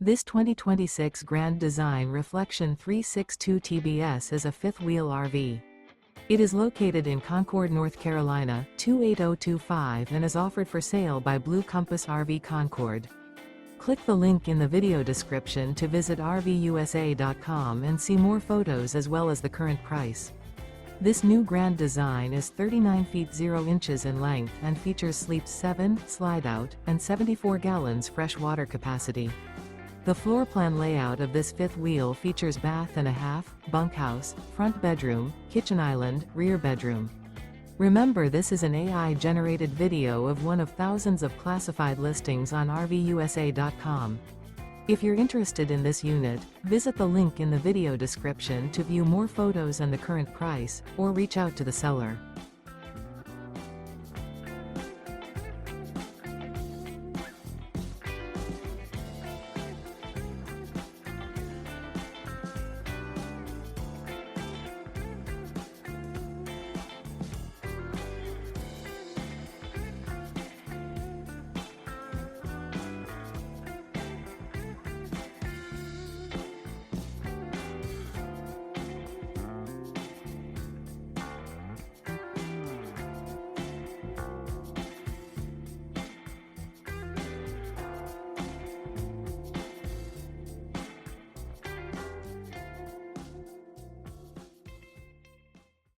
This 2026 Grand Design Reflection 362 TBS is a fifth-wheel RV. It is located in Concord, North Carolina, 28025 and is offered for sale by Blue Compass RV Concord. Click the link in the video description to visit RVUSA.com and see more photos as well as the current price. This new Grand Design is 39 feet 0 inches in length and features sleeps 7, slide-out, and 74 gallons fresh water capacity. The floor plan layout of this fifth wheel features bath and a half, bunkhouse, front bedroom, kitchen island, rear bedroom. Remember, this is an AI-generated video of one of thousands of classified listings on RVUSA.com. If you're interested in this unit, visit the link in the video description to view more photos and the current price, or reach out to the seller.